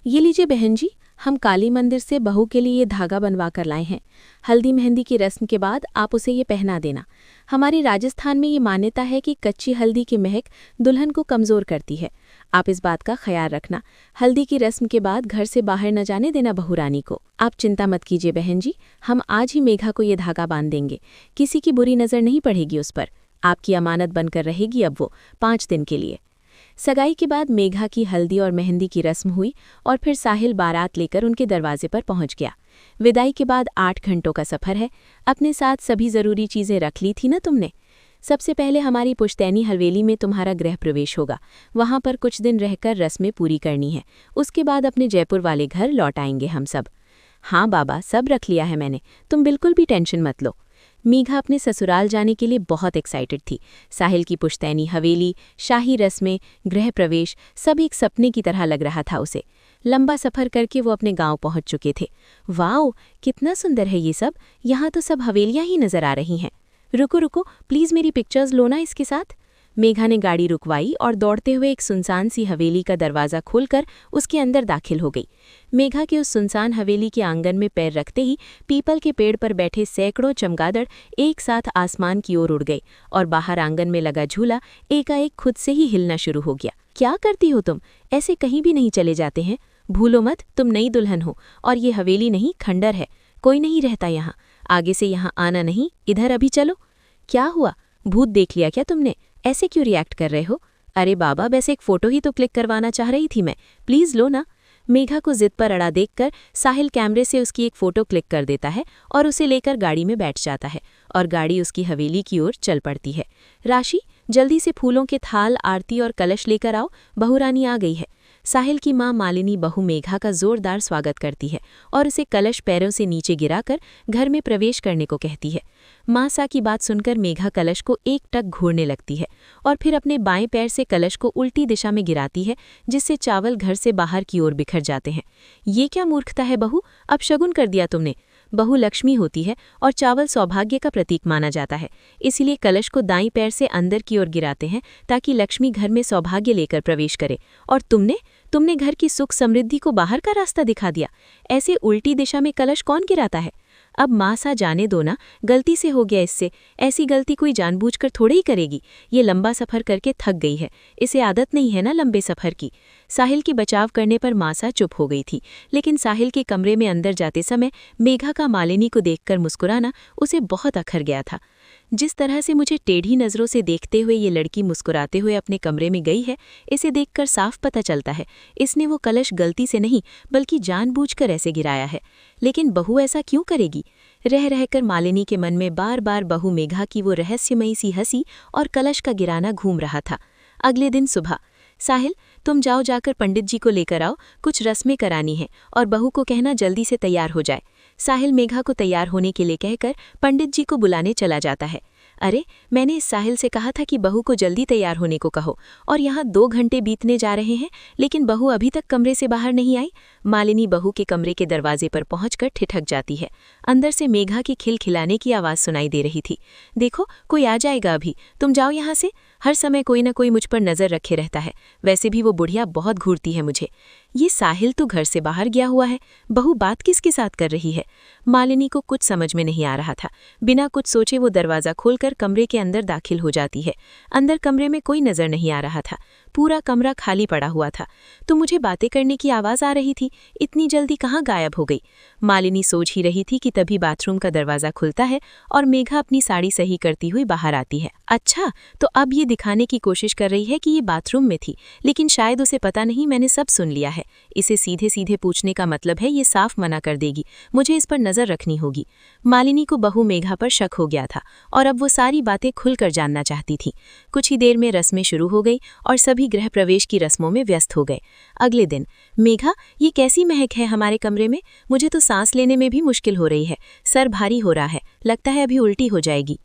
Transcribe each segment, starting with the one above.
ये लीजिए बहन जी, हम काली मंदिर से बहू के लिए ये धागा बनवा कर लाए हैं। हल्दी मेहंदी की रस्म के बाद आप उसे ये पहना देना। हमारी राजस्थान में ये मान्यता है कि कच्ची हल्दी की महक दुल्हन को कमज़ोर करती है। आप इस बात का ख्याल रखना। हल्दी की रस्म के बाद घर से बाहर न जाने देना बहू रानी को। आप चिंता मत कीजिए बहन जी, हम आज ही मेघा को ये धागा बांध देंगे। किसी की बुरी नज़र नहीं पड़ेगी उस पर। आपकी अमानत बनकर रहेगी अब वो 5 दिन के लिए। सगाई के बाद मेघा की हल्दी और मेहंदी की रस्म हुई और फिर साहिल बारात लेकर उनके दरवाजे पर पहुंच गया। विदाई के बाद 8 घंटों का सफ़र है। अपने साथ सभी ज़रूरी चीज़ें रख ली थी ना तुमने। सबसे पहले हमारी पुश्तैनी हवेली में तुम्हारा गृह प्रवेश होगा। वहां पर कुछ दिन रहकर रस्में पूरी करनी है। उसके बाद अपने जयपुर वाले घर लौट आएंगे हम सब। हाँ बाबा, सब रख लिया है मैंने, तुम बिल्कुल भी टेंशन मत लो। मेघा अपने ससुराल जाने के लिए बहुत एक्साइटेड थी। साहिल की पुश्तैनी हवेली, शाही रस्में, गृह प्रवेश सब एक सपने की तरह लग रहा था उसे। लंबा सफ़र करके वो अपने गांव पहुंच चुके थे। वाओ, कितना सुंदर है ये सब। यहाँ तो सब हवेलियाँ ही नज़र आ रही हैं। रुको रुको, प्लीज़ मेरी पिक्चर्स लो ना इसके साथ। मेघा ने गाड़ी रुकवाई और दौड़ते हुए एक सुनसान सी हवेली का दरवाज़ा खोलकर उसके अंदर दाखिल हो गई। मेघा के उस सुनसान हवेली के आंगन में पैर रखते ही पीपल के पेड़ पर बैठे सैकड़ों चमगादड़ एक साथ आसमान की ओर उड़ गए और बाहर आंगन में लगा झूला एकाएक खुद से ही हिलना शुरू हो गया। क्या करती हो तुम? ऐसे कहीं भी नहीं चले जाते हैं। भूलो मत, तुम नई दुल्हन हो और ये हवेली नहीं खंडर है। कोई नहीं रहता यहाँ। आगे से यहाँ आना नहीं, इधर अभी चलो। क्या हुआ, भूत देख लिया क्या तुमने? ऐसे क्यों रिएक्ट कर रहे हो? अरे बाबा, वैसे एक फ़ोटो ही तो क्लिक करवाना चाह रही थी मैं, प्लीज़ लो ना। मेघा को जिद पर अड़ा देखकर साहिल कैमरे से उसकी एक फ़ोटो क्लिक कर देता है और उसे लेकर गाड़ी में बैठ जाता है और गाड़ी उसकी हवेली की ओर चल पड़ती है। राशि, जल्दी से फूलों के थाल, आरती और कलश लेकर आओ, बहुरानी आ गई है। साहिल की माँ मालिनी बहू मेघा का जोरदार स्वागत करती है और उसे कलश पैरों से नीचे गिराकर घर में प्रवेश करने को कहती है। माँ सा की बात सुनकर मेघा कलश को एक टक घूरने लगती है और फिर अपने बाएं पैर से कलश को उल्टी दिशा में गिराती है, जिससे चावल घर से बाहर की ओर बिखर जाते हैं। ये क्या मूर्खता है बहू, अब शगुन कर दिया तुमने। बहू लक्ष्मी होती है और चावल सौभाग्य का प्रतीक माना जाता है, इसीलिए कलश को दाईं पैर से अंदर की ओर गिराते हैं ताकि लक्ष्मी घर में सौभाग्य लेकर प्रवेश करे। और तुमने घर की सुख समृद्धि को बाहर का रास्ता दिखा दिया। ऐसे उल्टी दिशा में कलश कौन गिराता है? अब माँ सा जाने दो ना, गलती से हो गया इससे। ऐसी गलती कोई जानबूझकर थोड़े ही करेगी। ये लंबा सफ़र करके थक गई है, इसे आदत नहीं है ना लंबे सफ़र की। साहिल की बचाव करने पर माँ सा चुप हो गई थी, लेकिन साहिल के कमरे में अंदर जाते समय मेघा का मालिनी को देखकर मुस्कुराना उसे बहुत अखर गया था। जिस तरह से मुझे टेढ़ी नज़रों से देखते हुए ये लड़की मुस्कुराते हुए अपने कमरे में गई है, इसे देखकर साफ पता चलता है इसने वो कलश गलती से नहीं बल्कि जानबूझकर ऐसे गिराया है। लेकिन बहू ऐसा क्यों करेगी? रह रहकर मालिनी के मन में बार बार बहू मेघा की वो रहस्यमयी सी हंसी और कलश का गिराना घूम रहा था। अगले दिन सुबह, साहिल तुम जाकर पंडित जी को लेकर आओ, कुछ रस्में करानी है और बहू को कहना जल्दी से तैयार हो जाए। साहिल मेघा को तैयार होने के लिए कहकर पंडित जी को बुलाने चला जाता है। अरे, मैंने इस साहिल से कहा था कि बहू को जल्दी तैयार होने को कहो और यहाँ 2 घंटे बीतने जा रहे हैं, लेकिन बहू अभी तक कमरे से बाहर नहीं आई। मालिनी बहू के कमरे के दरवाजे पर पहुंचकर ठिठक जाती है। अंदर से मेघा की खिलखिलाने की आवाज़ सुनाई दे रही थी। देखो, कोई आ जाएगा अभी, तुम जाओ यहाँ से। हर समय कोई ना कोई मुझ पर नज़र रखे रहता है। वैसे भी वो बुढ़िया बहुत घूरती है मुझे। ये साहिल तो घर से बाहर गया हुआ है, बहू बात किसके साथ कर रही है? मालिनी को कुछ समझ में नहीं आ रहा था। बिना कुछ सोचे वो दरवाज़ा खोलकर कमरे के अंदर दाखिल हो जाती है। अंदर कमरे में कोई नज़र नहीं आ रहा था, पूरा कमरा खाली पड़ा हुआ था। तो मुझे बातें करने की आवाज़ आ रही थी, इतनी जल्दी कहाँ गायब हो गई? मालिनी सोच ही रही थी कि तभी बाथरूम का दरवाज़ा खुलता है और मेघा अपनी साड़ी सही करती हुई बाहर आती है। अच्छा, तो अब ये दिखाने की कोशिश कर रही है कि ये बाथरूम में थी, लेकिन शायद उसे पता नहीं मैंने सब सुन लिया है। इसे सीधे सीधे पूछने का मतलब है ये साफ मना कर देगी, मुझे इस पर नज़र रखनी होगी। मालिनी को बहू मेघा पर शक हो गया था और अब वो सारी बातें खुलकर जानना चाहती थी। कुछ ही देर में रस्में शुरू हो गई और सभी गृह प्रवेश की रस्मों में व्यस्त हो गए। अगले दिन, मेघा, ये कैसी महक है हमारे कमरे में? मुझे तो सांस लेने में भी मुश्किल हो रही है, सर भारी हो रहा है, लगता है अभी उल्टी हो जाएगी।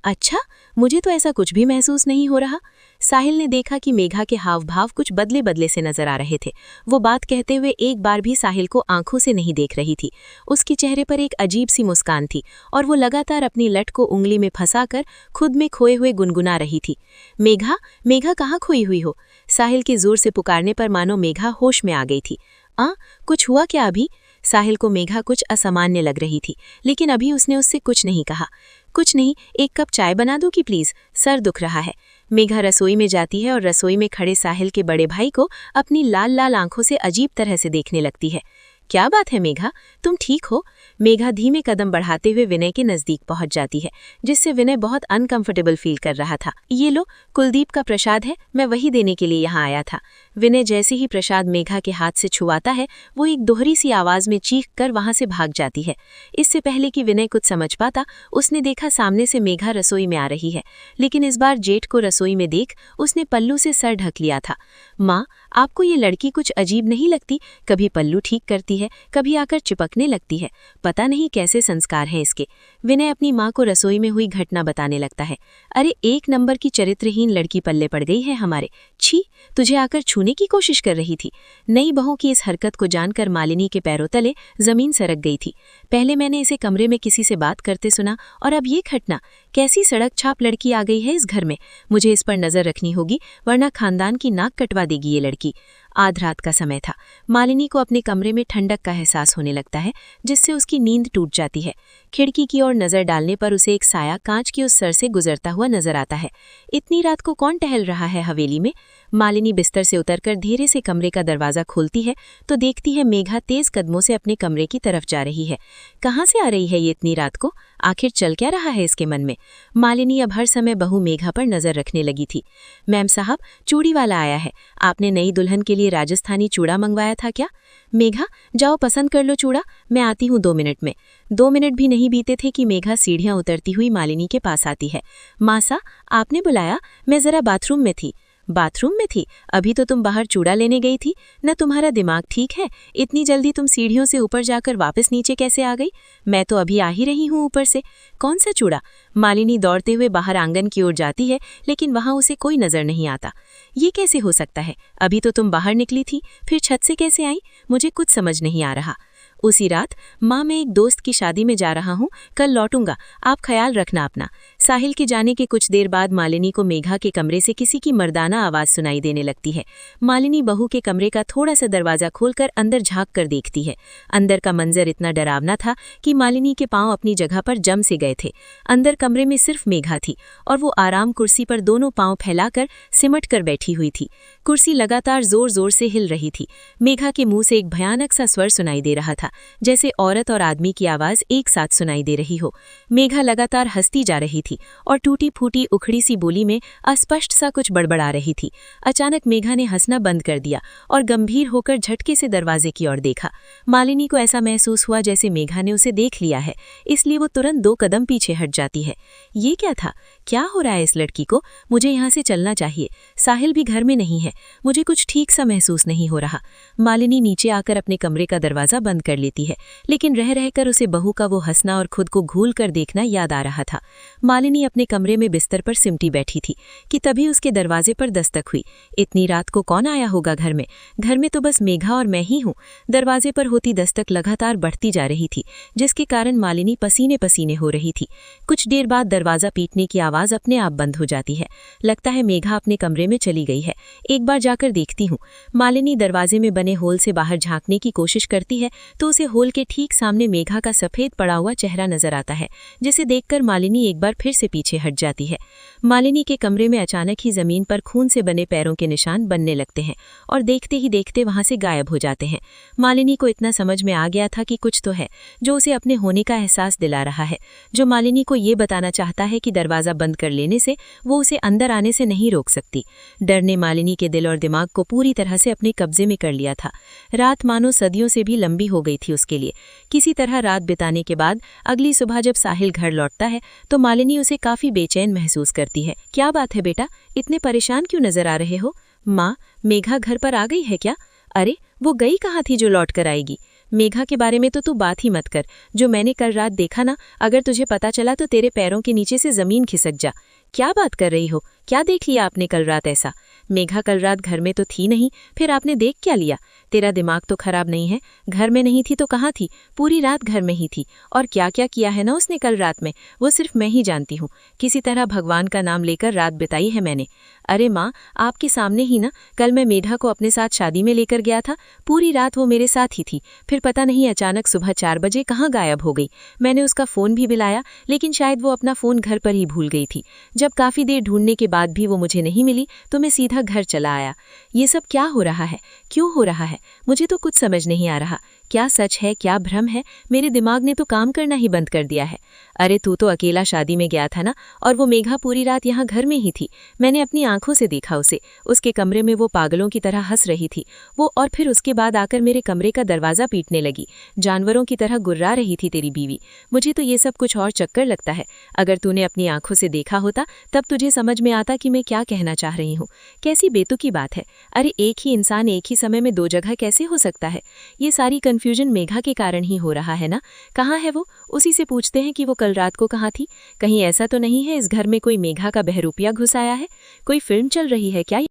अच्छा, मुझे तो ऐसा कुछ भी महसूस नहीं हो रहा। साहिल ने देखा कि मेघा के हाव भाव कुछ बदले बदले से नजर आ रहे थे। वो बात कहते हुए एक बार भी साहिल को आंखों से नहीं देख रही थी। उसके चेहरे पर एक अजीब सी मुस्कान थी और वो लगातार अपनी लट को उंगली में फंसाकर खुद में खोए हुए गुनगुना रही थी। मेघा, मेघा कहाँ खोई हुई हो? साहिल के जोर से पुकारने पर मानो मेघा होश में आ गई थी। कुछ हुआ क्या अभी? साहिल को मेघा कुछ असामान्य लग रही थी, लेकिन अभी उसने उससे कुछ नहीं कहा। कुछ नहीं, एक कप चाय बना दो कि प्लीज, सर दुख रहा है। मेघा रसोई में जाती है और रसोई में खड़े साहिल के बड़े भाई को अपनी लाल लाल आंखों से अजीब तरह से देखने लगती है। क्या बात है मेघा, तुम ठीक हो? मेघा धीमे कदम बढ़ाते हुए विनय के नजदीक पहुंच जाती है, जिससे विनय बहुत अनकंफर्टेबल फील कर रहा था। ये लो, कुलदीप का प्रसाद है, मैं वही देने के लिए यहाँ आया था। विनय जैसे ही प्रसाद मेघा के हाथ से छुआता है, वो एक दोहरी सी आवाज में चीख कर वहां से भाग जाती है। इससे पहले कि विनय कुछ समझ पाता, उसने देखा सामने से मेघा रसोई में आ रही है, लेकिन इस बार जेठ को रसोई में देख उसने पल्लू से सर ढक लिया था। माँ, आपको ये लड़की कुछ अजीब नहीं लगती? कभी पल्लू ठीक करती है, कभी आकर चिपकने लगती है, पता नहीं कैसे संस्कार हैं इसके। विनय अपनी माँ को रसोई में हुई घटना बताने लगता है। अरे, एक नंबर की चरित्रहीन लड़की पल्ले पड़ गई है हमारे। छी, तुझे आकर छूने की कोशिश कर रही थी। नई बहू की इस हरकत को जानकर मालिनी के पैरों तले जमीन सरक गई थी। पहले मैंने इसे कमरे में किसी से बात करते सुना, और अब ये घटना। कैसी सड़क छाप लड़की आ गई है इस घर में। मुझे इस पर नजर रखनी होगी, वरना खानदान की नाक कटवा देगी ये लड़की। आध रात का समय था। मालिनी को अपने कमरे में ठंडक का एहसास होने लगता है, जिससे उसकी नींद टूट जाती है। खिड़की की ओर नजर डालने पर उसे एक साया कांच की उस सर से गुजरता हुआ नजर आता है। इतनी रात को कौन टहल रहा है हवेली में? मालिनी बिस्तर से उतरकर धीरे से कमरे का दरवाजा खोलती है तो देखती है मेघा तेज कदमों से अपने कमरे की तरफ जा रही है। कहाँ से आ रही है ये इतनी रात को? आखिर चल क्या रहा है इसके मन में? मालिनी अब हर समय बहू मेघा पर नजर रखने लगी थी। मैम साहब, चूड़ी वाला आया है, आपने नई दुल्हन के लिए राजस्थानी चूड़ा मंगवाया था क्या? मेघा, जाओ पसंद कर लो चूड़ा, मैं आती हूँ 2 मिनट में। 2 मिनट भी नहीं बीते थे कि मेघा सीढ़ियां उतरती हुई मालिनी के पास आती है। मासा, आपने बुलाया? मैं जरा बाथरूम में थी। बाथरूम में थी? अभी तो तुम बाहर चूड़ा लेने गई थी। न तुम्हारा दिमाग ठीक है? इतनी जल्दी तुम सीढ़ियों से ऊपर जाकर वापस नीचे कैसे आ गई? मैं तो अभी आ ही रही हूँ ऊपर से। कौन सा चूड़ा? मालिनी दौड़ते हुए बाहर आंगन की ओर जाती है, लेकिन वहां उसे कोई नजर नहीं आता। ये कैसे हो सकता है? अभी तो तुम बाहर निकली थी, फिर छत से कैसे आई? मुझे कुछ समझ नहीं आ रहा। उसी रात, माँ, मैं एक दोस्त की शादी में जा रहा हूँ, कल लौटूंगा, आप ख्याल रखना अपना। साहिल के जाने के कुछ देर बाद मालिनी को मेघा के कमरे से किसी की मर्दाना आवाज सुनाई देने लगती है। मालिनी बहू के कमरे का थोड़ा सा दरवाजा खोलकर अंदर झांक कर देखती है। अंदर का मंजर इतना डरावना था कि मालिनी के पांव अपनी जगह पर जम से गए थे। अंदर कमरे में सिर्फ मेघा थी, और वो आराम कुर्सी पर दोनों पांव फैलाकर सिमट कर बैठी हुई थी। कुर्सी लगातार जोर जोर से हिल रही थी। मेघा के मुंह से एक भयानक सा स्वर सुनाई दे रहा था, जैसे औरत और आदमी की आवाज एक साथ सुनाई दे रही हो। मेघा लगातार हंसती जा रही थी और टूटी फूटी उखड़ी सी बोली में अस्पष्ट सा कुछ बड़बड़ा रही थी। अचानक मेघा ने हंसना बंद कर दिया और गंभीर होकर झटके से दरवाजे की ओर देखा। मालिनी को ऐसा महसूस हुआ जैसे मेघा ने उसे देख लिया है, इसलिए वो तुरंत 2 कदम पीछे हट जाती है। ये क्या था? क्या हो रहा है इस लड़की को? मुझे यहाँ से चलना चाहिए। साहिल भी घर में नहीं है, मुझे कुछ ठीक सा महसूस नहीं हो रहा। मालिनी नीचे आकर अपने कमरे का दरवाजा बंद कर लेती है, लेकिन रह रहकर उसे बहू का वो हंसना और खुद को घूल कर देखना याद आ रहा था। मालिनी अपने कमरे में बिस्तर पर सिमटी बैठी थी कि तभी उसके दरवाजे पर दस्तक हुई। इतनी रात को कौन आया होगा घर में? घर में तो बस मेघा और मैं ही हूँ। दरवाजे पर होती दस्तक लगातार बढ़ती जा रही थी, जिसके कारण मालिनी पसीने पसीने हो रही थी। कुछ देर बाद दरवाजा पीटने की आवाज अपने आप बंद हो जाती है। लगता है मेघा अपने कमरे में चली गई है। एक बार जाकर देखती हूँ। मालिनी दरवाजे में बने होल से बाहर झांकने की कोशिश करती है तो उसे होल के ठीक सामने मेघा का सफेद पड़ा हुआ चेहरा नजर आता है, जिसे देखकर मालिनी एक बार फिर से पीछे हट जाती है। मालिनी के कमरे में अचानक ही जमीन पर खून से बने पैरों के निशान बनने लगते हैं और देखते ही देखते वहां से गायब हो जाते हैं। मालिनी को इतना समझ में आ गया था कि कुछ तो है जो उसे अपने होने का एहसास दिला रहा है, जो मालिनी को ये बताना चाहता है कि दरवाजा बंद कर लेने से वो उसे अंदर आने से नहीं रोक सकती। डर ने मालिनी के दिल और दिमाग को पूरी तरह से अपने कब्जे में कर लिया था। रात मानो सदियों से भी लंबी हो गई थी उसके लिए। किसी तरह रात बिताने के बाद अगली सुबह जब साहिल घर लौटता है तो मालिनी उसे काफी बेचैन महसूस करती है। क्या बात है बेटा, इतने परेशान क्यों नजर आ रहे हो? माँ, मेघा घर पर आ गई है क्या? अरे, वो गई कहाँ थी जो लौट कर आएगी? मेघा के बारे में तो तू बात ही मत कर। जो मैंने कल रात देखा ना, अगर तुझे पता चला तो तेरे पैरों के नीचे से जमीन खिसक जा। क्या बात कर रही हो? क्या देख लिया आपने कल रात ऐसा? मेघा कल रात घर में तो थी नहीं, फिर आपने देख क्या लिया? तेरा दिमाग तो खराब नहीं है? घर में नहीं थी तो कहाँ थी? पूरी रात घर में ही थी। और क्या क्या किया है ना उसने कल रात में, वो सिर्फ मैं ही जानती हूँ। किसी तरह भगवान का नाम लेकर रात बिताई है मैंने। अरे माँ, आपके सामने ही ना, कल मैं मेघा को अपने साथ शादी में लेकर गया था। पूरी रात वो मेरे साथ ही थी। फिर पता नहीं अचानक सुबह 4 बजे कहाँ गायब हो गई। मैंने उसका फ़ोन भी मिलाया, लेकिन शायद वो अपना फ़ोन घर पर ही भूल गई थी। जब काफ़ी देर ढूंढने के बाद भी वो मुझे नहीं मिली तो मैं सीधा घर चला आया। ये सब क्या हो रहा है? क्यों हो रहा है? मुझे तो कुछ समझ नहीं आ रहा। क्या सच है, क्या भ्रम है? मेरे दिमाग ने तो काम करना ही बंद कर दिया है। अरे तू तो अकेला शादी में गया था ना, और वो मेघा पूरी रात यहाँ घर में ही थी। मैंने अपनी आंखों से देखा उसे। उसके कमरे में वो पागलों की तरह हंस रही थी वो, और फिर उसके बाद आकर मेरे कमरे का दरवाज़ा पीटने लगी। जानवरों की तरह गुर्रा रही थी तेरी बीवी। मुझे तो ये सब कुछ और चक्कर लगता है। अगर तूने अपनी आंखों से देखा होता तब तुझे समझ में आता कि मैं क्या कहना चाह रही हूँ। कैसी बेतुकी बात है। अरे एक ही इंसान एक ही समय में 2 जगह कैसे हो सकता है? ये सारी कंफ्यूजन मेघा के कारण ही हो रहा है ना। कहाँ है वो? उसी से पूछते हैं कि वो कल रात को कहाँ थी। कहीं ऐसा तो नहीं है इस घर में कोई मेघा का बहरूपिया घुस आया है? कोई फिल्म चल रही है क्या?